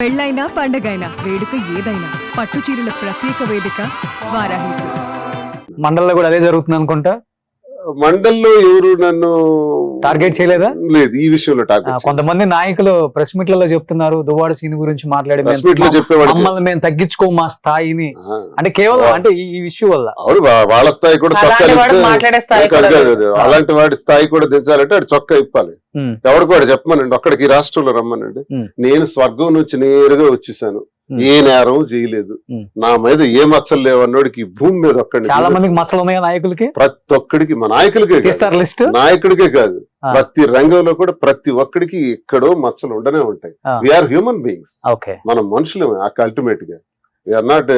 పెళ్ళైనా పండగైనా వేడుక ఏదైనా పట్టు చీరల ప్రత్యేక వేదిక వారాహి సిల్క్స్. మండల్లో కూడా అదే జరుగుతుంది అనుకుంటా. మండల్లో ఎవరు నన్ను టార్గెట్ చేయలేదా? లేదు, ఈ విషయంలో టార్గెట్. కొంతమంది నాయకులు ప్రెస్ మీట్లలో చెప్తున్నారు దువ్వాడ సీన్ గురించి మాట్లాడి ప్రెస్ మీట్ లో చెప్పేవాడు మమ్మల్ని మేము తగ్గించుకో మా స్థాయిని అంటే కేవలం అంటే ఈ విషయం వల్ల. అవును, వాళ్ళ స్థాయి కూడా అలాంటి వాడి స్థాయి కూడా దించాలంటే ఆడు చొక్కా ఇప్పాలి. ఎవడు కూడా చెప్పమనండి, ఒక్కడికి ఈ రాష్ట్రంలో రమ్మనండి. నేను స్వర్గం నుంచి నేరుగా వచ్చేసాను, ఏ నేరం చేయలేదు, నా మీద ఏ మచ్చలు లేవన్నోడికి భూమి మీద ఒక్కడి. చాలా మందికి మచ్చలు ఉన్నాయి నాయకులకి, ప్రతి ఒక్కడికి, మా నాయకులకే లిస్ట్, నాయకుడికే కాదు ప్రతి రంగంలో కూడా ప్రతి ఒక్కడికి ఎక్కడో మచ్చలు ఉండనే ఉంటాయి. వీఆర్ హ్యూమన్ బీయింగ్స్, మనం మనుషులమే అల్టిమేట్ గా. We are not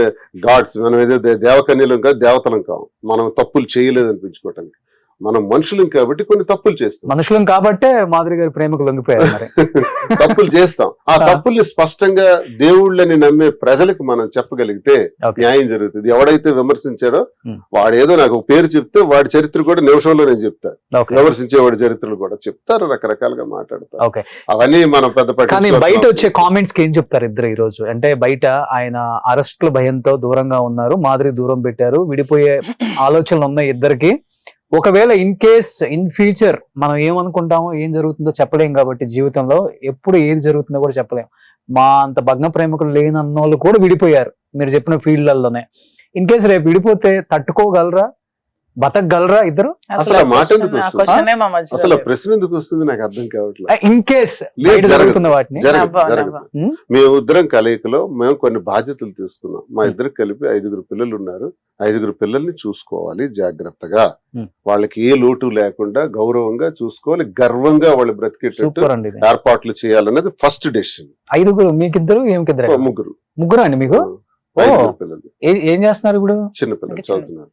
gods. మనం ఏదో దేవకన్యలం కాదు, దేవతలం కావు. మనం తప్పులు చేయలేదు అనిపించుకోవటానికి. మనం మనుషులం కాబట్టి కొన్ని తప్పులు చేస్తాం. మనుషులం కాబట్టే మాధురి గారి ప్రేమకు లొంగిపోయారు. తప్పులు చేస్తాం. ఆ తప్పుల్ని స్పష్టంగా దేవుళ్ళని నమ్మే ప్రజలకు మనం చెప్పగలిగితే న్యాయం జరుగుతుంది. ఎవడైతే విమర్శించాడో వాడేదో నాకు పేరు చెప్తే వాడి చరిత్ర కూడా నిమిషంలో నేను చెప్తా. విమర్శించే వాడి చరిత్రలు కూడా చెప్తారు, రకరకాలుగా మాట్లాడతారు. అవన్నీ మనం పెద్ద బయట వచ్చే కామెంట్స్ కి ఏం చెప్తారు ఇద్దరు ఈ రోజు? అంటే బయట ఆయన అరెస్టుల భయంతో దూరంగా ఉన్నారు, మాధురి దూరం పెట్టారు, విడిపోయే ఆలోచనలు ఉన్నాయి ఇద్దరికి. ఒకవేళ ఇన్ కేస్ ఇన్ ఫ్యూచర్ మనం ఏమనుకుంటామో ఏం జరుగుతుందో చెప్పలేం కాబట్టి జీవితంలో ఎప్పుడు ఏది జరుగుతుందో కూడా చెప్పలేం. మా అంత భగ్న ప్రేమికులు లేనన్నోళ్ళు కూడా విడిపోయారు మీరు చెప్పిన ఫీల్డ్లలోనే. ఇన్ కేస్ రేపు విడిపోతే తట్టుకోగలరా, బతకగలరా ఇద్దరు? అసలు అసలు ప్రశ్న ఎందుకు వస్తుంది నాకు అర్థం కావట్లేదు. ఇన్ కేస్ జరుగుతున్న వాటిని మేము ఇద్దరం కలయికలో మేము కొన్ని బాధ్యతలు తీసుకున్నాం. మా ఇద్దరికి కలిపి 5 పిల్లలు ఉన్నారు. 5 పిల్లల్ని చూసుకోవాలి జాగ్రత్తగా, వాళ్ళకి ఏ లోటు లేకుండా గౌరవంగా చూసుకోవాలి, గర్వంగా వాళ్ళు బ్రతికేటట్టు ఏర్పాట్లు చేయాలన్నది ఫస్ట్ డెసిషన్. 5 మీకిద్దరు? ముగ్గురు అండి మీకు? పిల్లలు ఏం చేస్తున్నారు ఇప్పుడు? చిన్న పిల్లలు చదువుతున్నారు.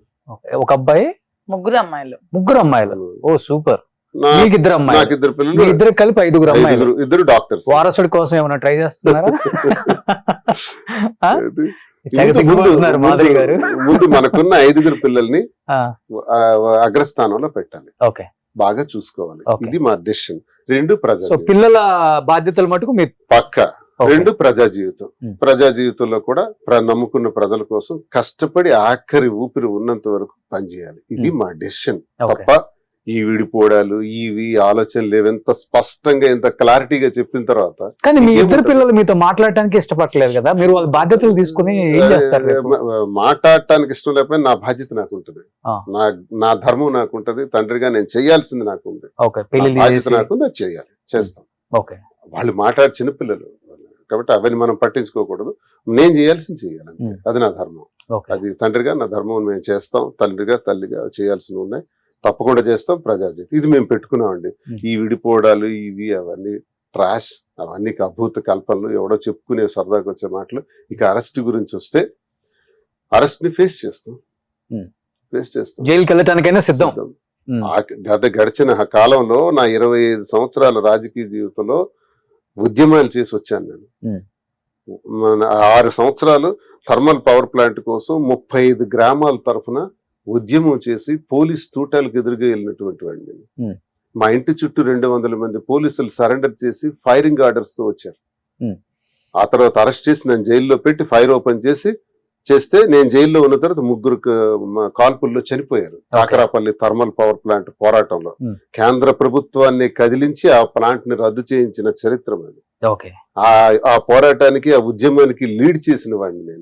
ఒక అబ్బాయి, ముగ్గురు అమ్మాయిలు. ఓ సూపర్. మీకు 2 అమ్మాయిలు? నాకు 2 పిల్లలు. ఇద్దరు కలిపి 5 అమ్మాయిలు. ఇద్దరు డాక్టర్స్. వారసుడి కోసం ఏమైనా ట్రై చేస్తున్నారా? ముందు మనకున్న 5 పిల్లల్ని అగ్రస్థానంలో పెట్టాలి, బాగా చూసుకోవాలి. ఇది మా డెసిషన్. 2 ప్రజలు. పిల్లల బాధ్యతలు మటుకు మీరు పక్కా. 2 ప్రజా జీవితం. ప్రజా జీవితంలో కూడా నమ్ముకున్న ప్రజల కోసం కష్టపడి ఆఖరి ఊపిరి ఉన్నంత వరకు పనిచేయాలి. ఇది మా డెసిషన్. తప్ప ఈ విడిపోవడాలు ఇవి ఆలోచనలు లేవెంత స్పష్టంగా ఎంత క్లారిటీగా చెప్పిన తర్వాత. కానీ మీ 2 పిల్లలు మీతో మాట్లాడటానికి ఇష్టపడలేదు కదా, మీరు వాళ్ళ బాధ్యతలు తీసుకుని ఏం చేస్తారు? మాట్లాడటానికి ఇష్టం లేకపోయినా నా బాధ్యత నాకు ఉంటుంది, నా ధర్మం నాకు ఉంటుంది, తండ్రిగా నేను చేయాల్సింది నాకు ఉంది, బాధ్యత నాకుంది, అది చేయాలి, చేస్తాం. వాళ్ళు మాట్లాడే చిన్నపిల్లలు కాబట్టి అవన్నీ మనం పట్టించుకోకూడదు. నేను చేయాల్సింది చేయాలి, అది నా ధర్మం. అది తండ్రిగా నా ధర్మం మేము చేస్తాం, తండ్రిగా తల్లిగా చేయాల్సినవి ఉన్నాయి, తప్పకుండా చేస్తాం. ప్రజాజీవితం ఇది మేము పెట్టుకున్నామండి. ఈ విడిపోవడాలు ఇవి అవన్నీ ట్రాష్, అవన్నీ అభూత కల్పనలు, ఎవడో చెప్పుకునే సరదాగా వచ్చే మాటలు. ఇక అరెస్ట్ గురించి వస్తే అరెస్ట్ ని ఫేస్ చేస్తాం. జైలుకి వెళ్ళటానికైనా సిద్ధం. గడిచిన కాలంలో నా 25 సంవత్సరాల రాజకీయ జీవితంలో ఉద్యమాలు చేసి వచ్చాను నేను. 6 సంవత్సరాలు థర్మల్ పవర్ ప్లాంట్ కోసం 35 గ్రామాల తరఫున ఉద్యమం చేసి పోలీస్ తూటాలకు ఎదురుగా వెళ్ళినటువంటి వాడిని నేను. మా ఇంటి చుట్టూ 200 మంది పోలీసులు సరెండర్ చేసి ఫైరింగ్ ఆర్డర్స్ తో వచ్చారు. ఆ తర్వాత అరెస్ట్ చేసి నన్ను జైల్లో పెట్టి ఫైర్ ఓపెన్ చేస్తే నేను జైల్లో ఉన్న తర్వాత 3 కాల్పుల్లో చనిపోయారు. కాకరాపల్లి థర్మల్ పవర్ ప్లాంట్ పోరాటంలో కేంద్ర ప్రభుత్వాన్ని కదిలించి ఆ ప్లాంట్ ని రద్దు చేయించిన చరిత్ర అది. ఆ పోరాటానికి ఆ ఉద్యమానికి లీడ్ చేసిన వాడిని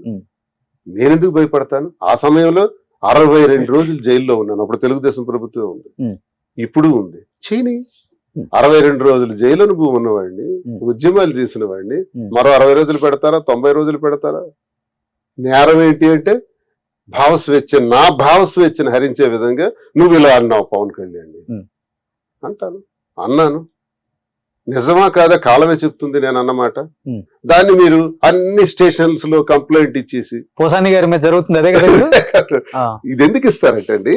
నేనెందుకు భయపడతాను? ఆ సమయంలో 62 రోజులు జైల్లో ఉన్నాను. అప్పుడు తెలుగుదేశం ప్రభుత్వం ఉంది, ఇప్పుడు ఉంది. చేయని 62 రోజులు జైలు అనుభవం ఉన్నవాడిని, ఉద్యమాలు చేసిన వాడిని మరో 60 రోజులు పెడతారా, 90 రోజులు పెడతారా? నేరం ఏంటి అంటే నా భావస్వేచ్ఛను హరించే విధంగా నువ్వు ఇలా అన్నావు పవన్ కళ్యాణ్ అన్నాను. నిజమా కాదా కాలమే చెప్తుంది నేను అన్నమాట. దాన్ని మీరు అన్ని స్టేషన్స్ లో కంప్లైంట్ ఇచ్చేసి పోసాని గారి మీద జరుగుతుంది అదే కదా. ఇది ఎందుకు ఇస్తారంటండి?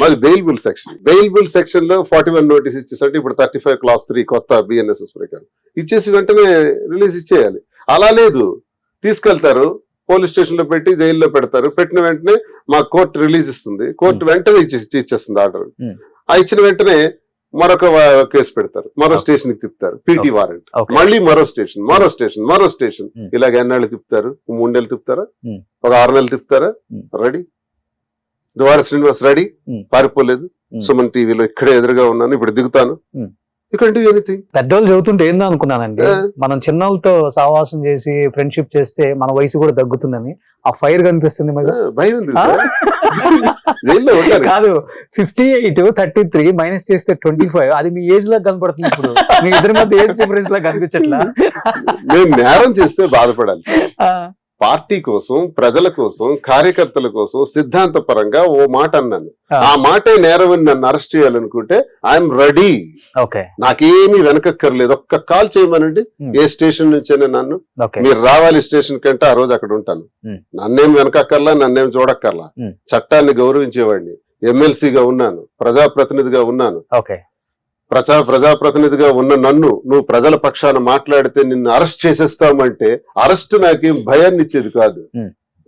మాది బెయిల్బుల్ సెక్షన్ లో 41 నోటీస్ ఇచ్చేసంటే ఇప్పుడు 35 క్లాస్ 3 కొత్త బిఎన్ఎస్ఎస్ ప్రకారం ఇచ్చేసి వెంటనే రిలీజ్ ఇచ్చేయాలి. అలా లేదు, తీసుకెళ్తారు పోలీస్ స్టేషన్ లో పెట్టి జైల్లో పెడతారు. పెట్టిన వెంటనే మా కోర్టు రిలీజ్ ఇస్తుంది, కోర్టు వెంటనే ఇచ్చేస్తుంది ఆర్డర్. ఆ ఇచ్చిన వెంటనే మరొక కేసు పెడతారు, మరో స్టేషన్ కి తిప్పుతారు, పీటీ Okay. Warrant, Okay. మళ్ళీ మరో స్టేషన్ ఇలాగ ఎన్నాళ్ళు తిప్పుతారు? 3 నెలలు తిప్పుతారా? ఒక 6 నెలలు తిప్పుతారా? రెడీ. ద్వార శ్రీనివాస్ రెడీ, పారిపోలేదు. సుమన్ టీవీలో ఇక్కడే ఎదురుగా ఉన్నాను, ఇప్పుడు దిగుతాను. You can do anything. పెద్దోళ్ళు చదువుతుంటే ఏందో అనుకున్నానండి, మనం చిన్నోళ్ళతో సహవాసం చేసి ఫ్రెండ్షిప్ చేస్తే మన వయసు కూడా తగ్గుతుందని. ఆ ఫైర్ కనిపిస్తుంది మరి. భయం ఉంది జైల్లో ఉంటారు. కాదు, 58 33 మైనస్ చేస్తే 25, అది మీ ఏజ్ లా కనపడుతుంది. ఇప్పుడు మీ ఇద్దరి మధ్య ఏజ్ డిఫరెన్స్ లా కనిపించట్లా? నేను నేరం చేస్తే బాధపడాలి సార్. పార్టీ కోసం, ప్రజల కోసం, కార్యకర్తల కోసం సిద్ధాంతపరంగా ఓ మాట అన్నాను. ఆ మాటే నేరం అని నన్ను అరెస్ట్ చేయాలనుకుంటే ఐఎమ్ రెడీ. ఓకే, నాకేమీ వెనకక్కర్లేదు. ఒక్క కాల్ చేయమనండి, ఏ స్టేషన్ నుంచైనా నన్ను. ఓకే, మీరు రావాలి స్టేషన్ కంటే ఆ రోజు అక్కడ ఉంటాను. నన్నేం వెనకక్కర్లా, నన్నేం చూడక్కర్లా. చట్టాన్ని గౌరవించేవాడిని, ఎమ్మెల్సీగా ఉన్నాను, ప్రజాప్రతినిధిగా ఉన్నాను. ఓకే, ప్రజాప్రతినిధిగా ఉన్న నన్ను నువ్వు ప్రజల పక్షాన మాట్లాడితే నిన్ను అరెస్ట్ చేసేస్తామంటే అరెస్ట్ నాకేం భయాన్ని ఇచ్చేది కాదు,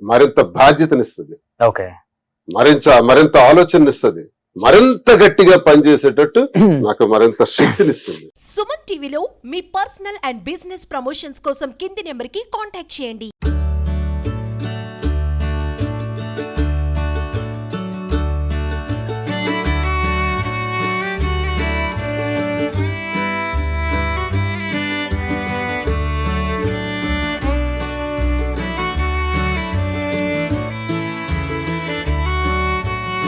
మరింత బాధ్యతనిస్తుంది, ఓకే, మరింత ఆలోచననిస్తుంది, మరింత గట్టిగా పనిచేసేటట్టు నాకు మరింత శక్తినిస్తుంది. సుమన్ టీవీలో మీ పర్సనల్ అండ్ బిజినెస్ ప్రమోషన్స్ కోసం కింది నెంబర్ కి కాంటాక్ట్ చేయండి.